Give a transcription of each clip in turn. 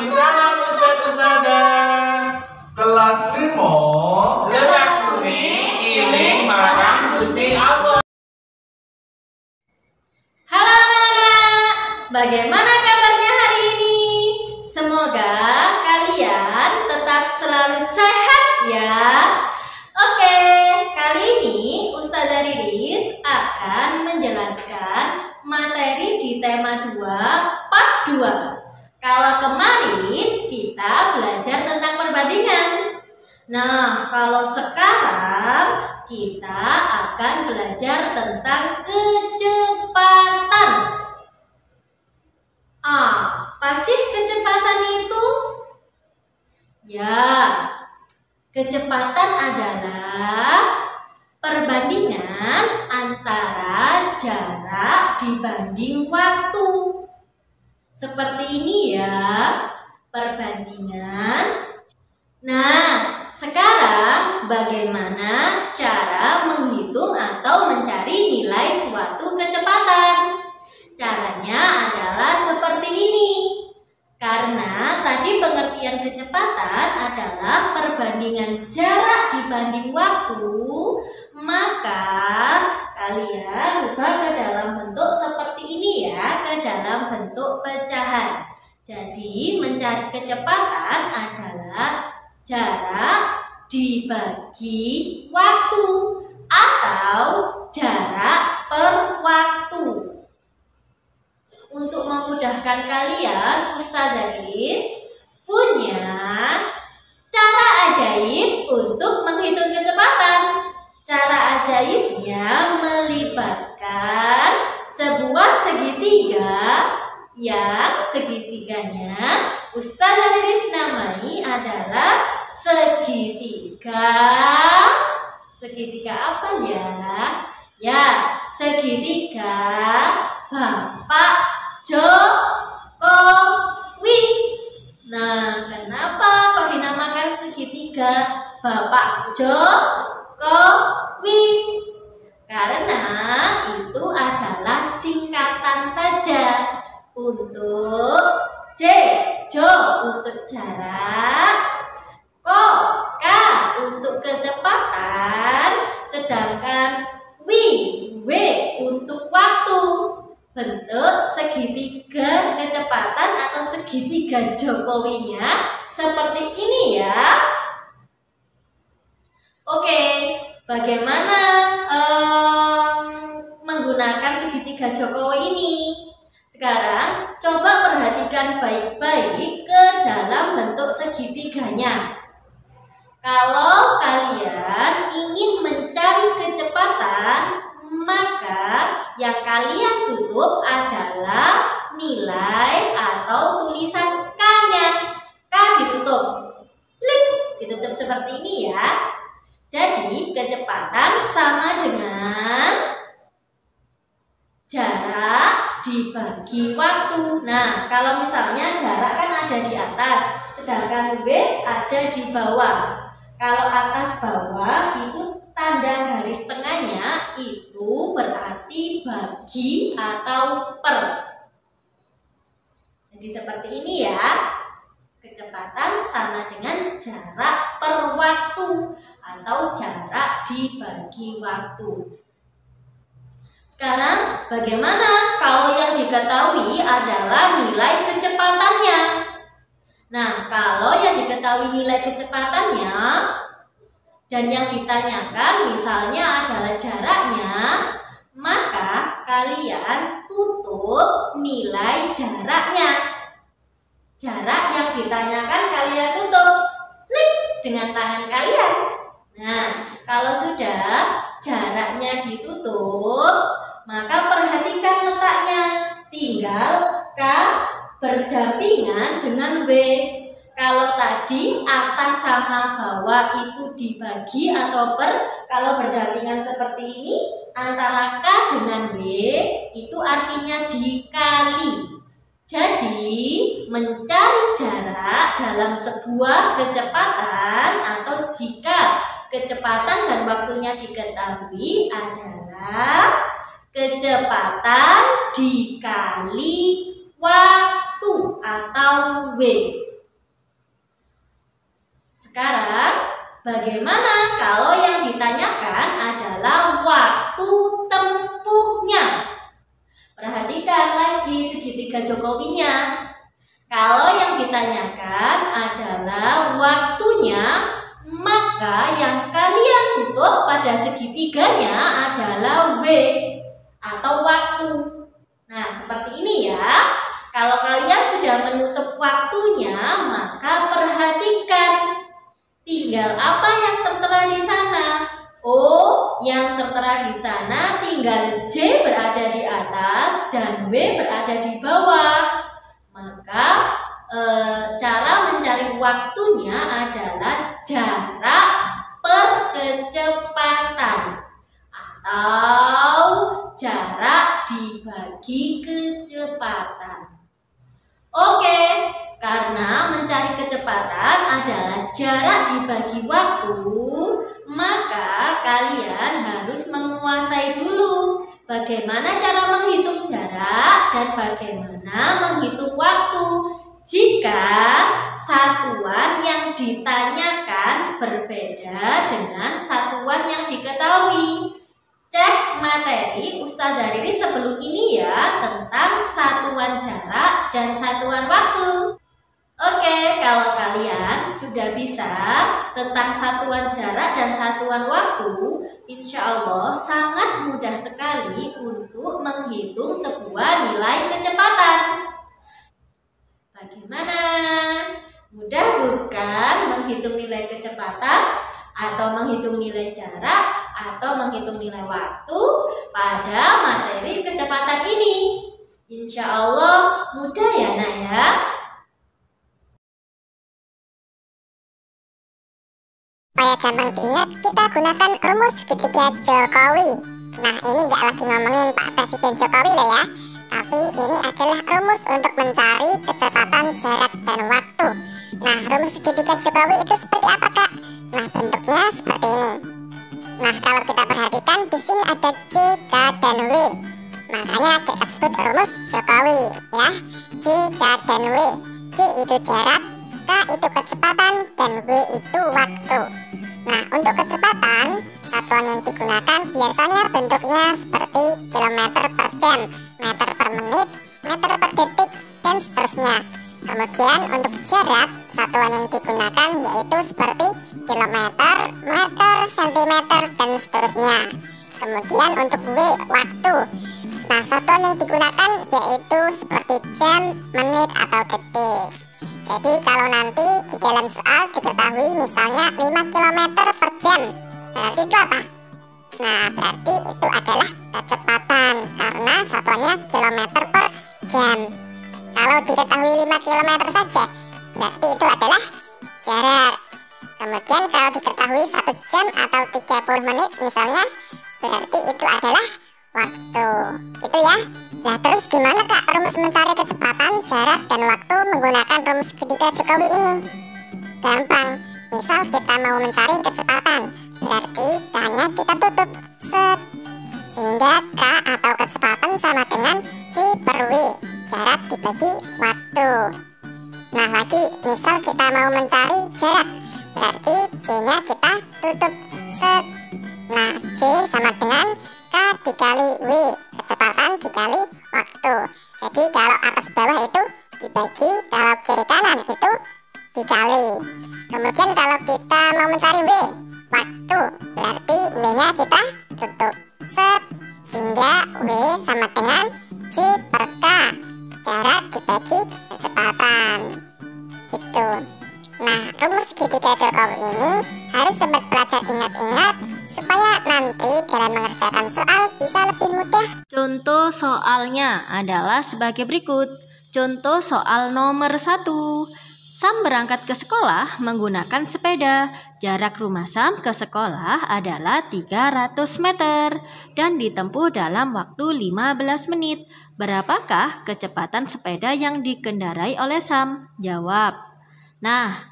Waalaikumsalam Ustadz Ustadzah. Kelas 5 Lelak tumi iling marang Gusti Allah. Halo anak-anak, bagaimana kabarnya hari ini? Semoga kalian tetap selalu sehat ya. Oke, kali ini Ustazah Riris akan menjelaskan materi di tema 2, part 2. Kalau kemarin kita belajar tentang perbandingan. Nah, kalau sekarang kita akan belajar tentang kecepatan. Apa sih kecepatan itu? Ya, kecepatan adalah perbandingan antara jarak dibanding waktu. Seperti ini ya, perbandingan. Nah, sekarang bagaimana cara menghitung atau mencari nilai suatu kecepatan? Caranya adalah seperti ini. Karena tadi pengertian kecepatan adalah perbandingan jarak dibanding waktu, maka kalian ubah ke dalam bentuk seperti ini ya, ke dalam bentuk pecahan. Jadi mencari kecepatan adalah jarak dibagi waktu atau jarak per waktu. Untuk memudahkan kalian, Ustazah Riris punya cara ajaib untuk menghitung kecepatan. Cara ajaibnya melibatkan sebuah segitiga yang segitiganya Ustazah Riris namai adalah segitiga apa ya? Ya, segitiga Bapak Jokowi. Nah, kenapa kok dinamakan segitiga Bapak Jokowi? Karena itu adalah singkatan saja untuk J, Jo untuk jarak, Ko, K untuk kecepatan, sedangkan W untuk waktu. Bentuk segitiga kecepatan atau segitiga Jokowinya seperti ini ya. Oke, bagaimana menggunakan segitiga Jokowi ini? Sekarang coba perhatikan baik-baik ke dalam bentuk segitiganya. Kalau kalian ingin mencari kecepatan, maka yang kalian tutup adalah nilai atau tulisan K-nya. K ditutup. Klik, ditutup seperti ini ya. Jadi kecepatan sama dengan jarak dibagi waktu. Nah, kalau misalnya jarak kan ada di atas, sedangkan W ada di bawah. Kalau atas bawah itu tanda garis tengahnya itu berarti bagi atau per. Jadi seperti ini ya. Kecepatan sama dengan jarak per waktu atau jarak dibagi waktu. Sekarang bagaimana kalau yang diketahui adalah nilai kecepatannya? Nah, kalau yang diketahui nilai kecepatannya dan yang ditanyakan misalnya adalah jaraknya, maka kalian tutup nilai jaraknya. Jarak yang ditanyakan kalian tutup, klik dengan tangan kalian. Nah, kalau sudah jaraknya ditutup, maka perhatikan letaknya. Tinggal K berdampingan dengan W. Kalau tadi atas sama bawah itu dibagi atau per, kalau berdampingan seperti ini antara K dengan W itu artinya dikali. Jadi mencari jarak dalam sebuah kecepatan atau jika kecepatan dan waktunya diketahui adalah kecepatan dikali waktu atau W. Sekarang, bagaimana kalau yang ditanyakan adalah waktu tempuhnya? Perhatikan lagi segitiga Jokowinya. Kalau yang ditanyakan adalah waktunya, maka yang kalian tutup pada segitiganya adalah W atau waktu. Nah, seperti ini ya. Kalau kalian sudah menutup waktunya, maka perhatikan. Tinggal apa yang tertera di sana? Oh, yang tertera di sana tinggal J berada di atas dan W berada di bawah. Maka cara mencari waktunya adalah jarak per kecepatan atau jarak dibagi kecepatan. Oke, karena mencari kecepatan adalah jarak dibagi waktu, maka kalian harus menguasai dulu bagaimana cara menghitung jarak dan bagaimana menghitung waktu jika satuan yang ditanyakan berbeda dengan satuan yang diketahui. Cek materi Ustazah Riri sebelum ini ya tentang satuan jarak dan satuan waktu. Oke, kalau kalian sudah bisa tentang satuan jarak dan satuan waktu, insya Allah sangat mudah sekali untuk menghitung sebuah nilai kecepatan. Bagaimana? Mudah bukan menghitung nilai kecepatan atau menghitung nilai jarak atau menghitung nilai waktu pada materi kecepatan ini? Insya Allah mudah ya nak ya. Supaya gampang diingat, kita gunakan rumus segitiga Jokowi. Nah, ini nggak lagi ngomongin Pak Presiden Jokowi loh ya, tapi ini adalah rumus untuk mencari kecepatan, jarak, dan waktu. Nah, rumus segitiga Jokowi itu seperti apa, Kak? Nah, bentuknya seperti ini. Nah, kalau kita perhatikan di sini ada J, K, dan W. Makanya kita sebut rumus Jokowi ya. J, K, dan W. J itu jarak, K itu kecepatan, dan W itu waktu. Nah, untuk kecepatan, satuan yang digunakan biasanya bentuknya seperti kilometer per jam, meter per menit, meter per detik, dan seterusnya. Kemudian untuk jarak, satuan yang digunakan yaitu seperti kilometer, meter, sentimeter, dan seterusnya. Kemudian untuk W, waktu. Nah, satuan yang digunakan yaitu seperti jam, menit, atau detik. Jadi kalau nanti di dalam soal diketahui misalnya 5 km per jam, berarti itu apa? Nah, berarti itu adalah kecepatan karena satuannya kilometer per jam. Kalau diketahui 5 km saja, berarti itu adalah jarak. Kemudian kalau diketahui 1 jam atau 30 menit misalnya, berarti itu adalah waktu. Itu ya. Nah, terus gimana Kak rumus mencari kecepatan, jarak, dan waktu menggunakan rumus segitiga Jokowi ini? Gampang. Misal kita mau mencari kecepatan, berarti K-nya kita tutup set. Sehingga K atau kecepatan sama dengan C per W, jarak dibagi waktu. Nah, lagi misal kita mau mencari jarak, berarti C-nya kita tutup set. Nah, C sama dengan K dikali W, kecepatan dikali waktu. Jadi kalau atas bawah itu dibagi, kalau kiri kanan itu dikali. Kemudian kalau kita mau mencari W, waktu, berarti W-nya kita tutup set. Sehingga W sama dengan C per K, jarak dibagi kecepatan. Gitu. Nah, rumus segitiga Jokowi ini harus sobat pelajar ingat-ingat supaya nanti dalam mengerjakan soal bisa lebih mudah. Contoh soalnya adalah sebagai berikut. Contoh soal nomor 1. Sam berangkat ke sekolah menggunakan sepeda. Jarak rumah Sam ke sekolah adalah 300 meter dan ditempuh dalam waktu 15 menit. Berapakah kecepatan sepeda yang dikendarai oleh Sam? Jawab. Nah,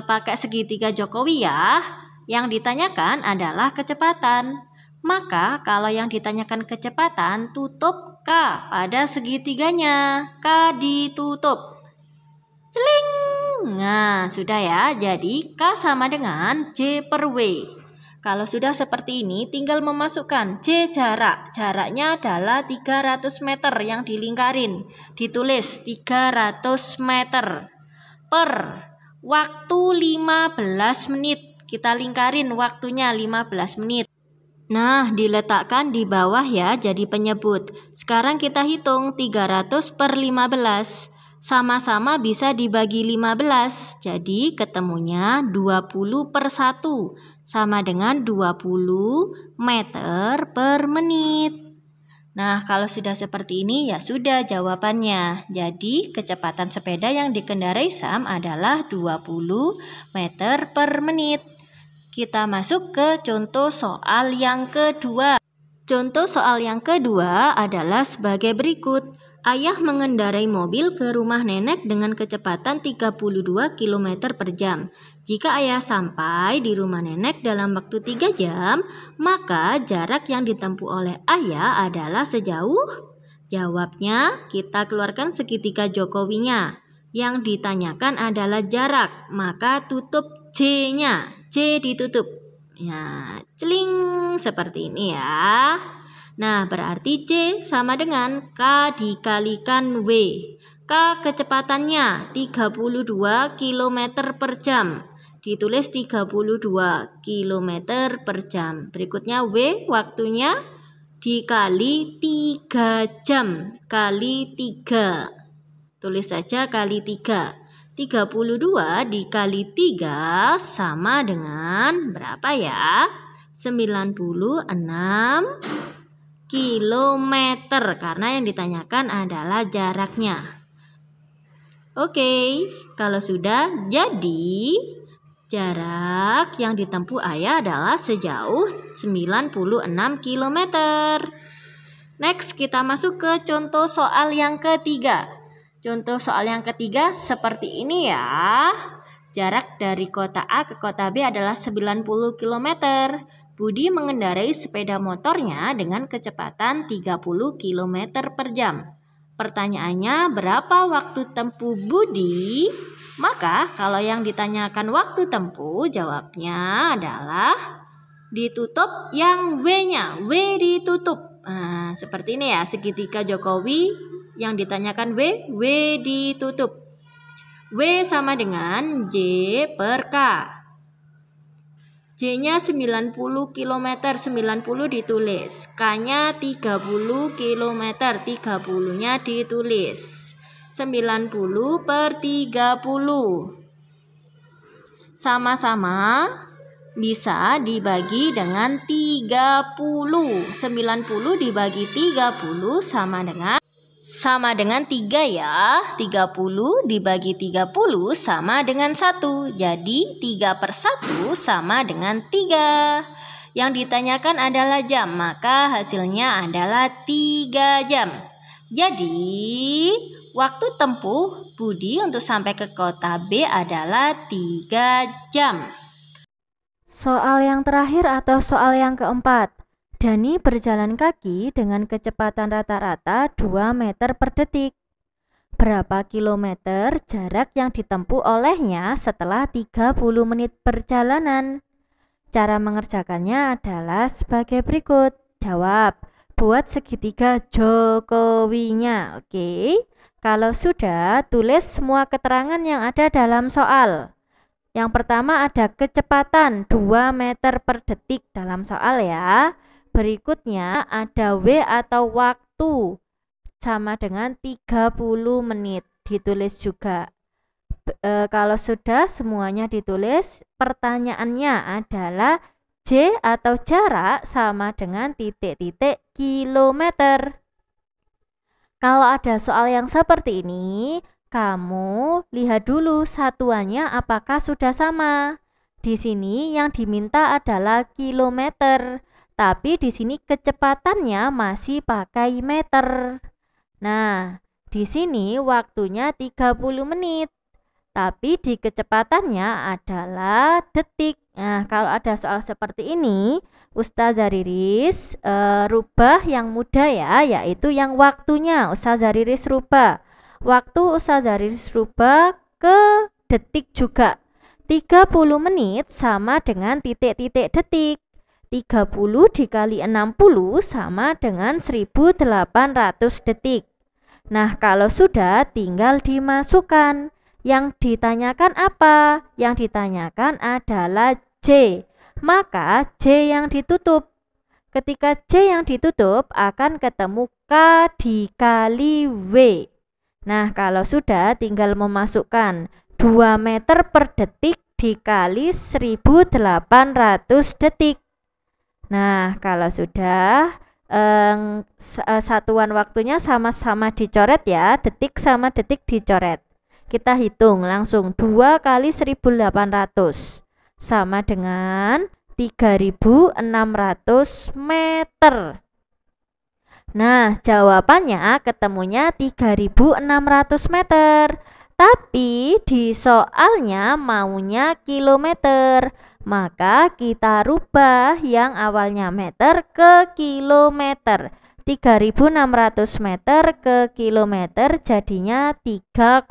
pakai segitiga Jokowi ya. Yang ditanyakan adalah kecepatan. Maka kalau yang ditanyakan kecepatan, tutup K pada segitiganya. K ditutup. Celing. Nah, Nah, sudah ya. Jadi K sama dengan J per W. Kalau sudah seperti ini, tinggal memasukkan J jarak. Jaraknya adalah 300 meter yang dilingkarin. Ditulis 300 meter per waktu 15 menit. Kita lingkarin waktunya 15 menit. Nah, diletakkan di bawah ya jadi penyebut. Sekarang kita hitung 300 per 15. Sama-sama bisa dibagi 15. Jadi ketemunya 20 per 1. Sama dengan 20 meter per menit. Nah, kalau sudah seperti ini ya sudah jawabannya. Jadi kecepatan sepeda yang dikendarai Sam adalah 20 meter per menit. Kita masuk ke contoh soal yang kedua. Contoh soal yang kedua adalah sebagai berikut. Ayah mengendarai mobil ke rumah nenek dengan kecepatan 32 km per jam. Jika ayah sampai di rumah nenek dalam waktu 3 jam, maka jarak yang ditempuh oleh ayah adalah sejauh? Jawabnya, kita keluarkan segitiga Jokowinya. Yang ditanyakan adalah jarak, maka tutup J-nya. J ditutup. Ya, celing seperti ini ya. Nah, berarti C sama dengan K dikalikan W. K kecepatannya 32 km per jam. Ditulis 32 km per jam. Berikutnya W waktunya dikali 3 jam. Kali 3. Tulis saja kali 3. 32 dikali 3 sama dengan berapa ya? 96 kilometer, karena yang ditanyakan adalah jaraknya. Oke, kalau sudah, jadi jarak yang ditempuh ayah adalah sejauh 96 kilometer. Next, kita masuk ke contoh soal yang ketiga. Contoh soal yang ketiga seperti ini ya. Jarak dari kota A ke kota B adalah 90 km. Budi mengendarai sepeda motornya dengan kecepatan 30 km per jam. Pertanyaannya, berapa waktu tempuh Budi? Maka kalau yang ditanyakan waktu tempuh, jawabnya adalah ditutup yang W-nya. W ditutup. Nah, seperti ini ya, segitiga Jokowi yang ditanyakan W ditutup. W sama dengan J per K. J-nya 90 km, 90 ditulis. K-nya 30 km, 30-nya ditulis. 90 per 30. Sama-sama bisa dibagi dengan 30. 90 dibagi 30 sama dengan 3 ya. 30 dibagi 30 sama dengan 1. Jadi 3 per 1 sama dengan 3. Yang ditanyakan adalah jam, maka hasilnya adalah 3 jam. Jadi waktu tempuh Budi untuk sampai ke kota B adalah 3 jam. Soal yang terakhir atau soal yang keempat. Dani berjalan kaki dengan kecepatan rata-rata 2 meter per detik. Berapa kilometer jarak yang ditempuh olehnya setelah 30 menit perjalanan? Cara mengerjakannya adalah sebagai berikut. Jawab, buat segitiga Jokowinya. Oke, kalau sudah, tulis semua keterangan yang ada dalam soal. Yang pertama ada kecepatan 2 meter per detik dalam soal ya. Berikutnya ada W atau waktu sama dengan 30 menit, ditulis juga. Kalau sudah semuanya ditulis, pertanyaannya adalah J atau jarak sama dengan titik-titik kilometer. Kalau ada soal yang seperti ini, kamu lihat dulu satuannya apakah sudah sama. Di sini yang diminta adalah kilometer. Tapi di sini kecepatannya masih pakai meter. Nah, di sini waktunya 30 menit. Tapi di kecepatannya adalah detik. Nah, kalau ada soal seperti ini, Ustazah Riris rubah yang mudah ya, yaitu yang waktunya. Ustazah Riris rubah. Waktu Ustazah Riris rubah ke detik juga. 30 menit sama dengan titik-titik detik. 30 dikali 60 sama dengan 1800 detik. Nah, kalau sudah tinggal dimasukkan. Yang ditanyakan apa? Yang ditanyakan adalah J. Maka J yang ditutup. Ketika J yang ditutup akan ketemu K dikali W. Nah, kalau sudah tinggal memasukkan 2 meter per detik dikali 1800 detik. Nah, kalau sudah satuan waktunya sama-sama dicoret ya, detik sama detik dicoret. Kita hitung langsung 2 kali 1800 sama dengan 3600 meter. Nah, jawabannya ketemunya 3600 meter. Tapi di soalnya maunya kilometer. Maka kita rubah yang awalnya meter ke kilometer. 3600 meter ke kilometer jadinya 3,6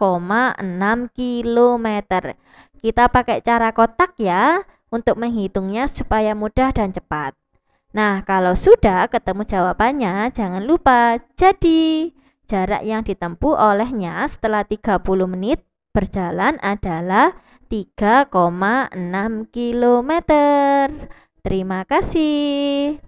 kilometer. Kita pakai cara kotak ya untuk menghitungnya supaya mudah dan cepat. Nah, kalau sudah ketemu jawabannya, jangan lupa jadi jarak yang ditempuh olehnya setelah 30 menit berjalan adalah 3,6 kilometer. Terima kasih.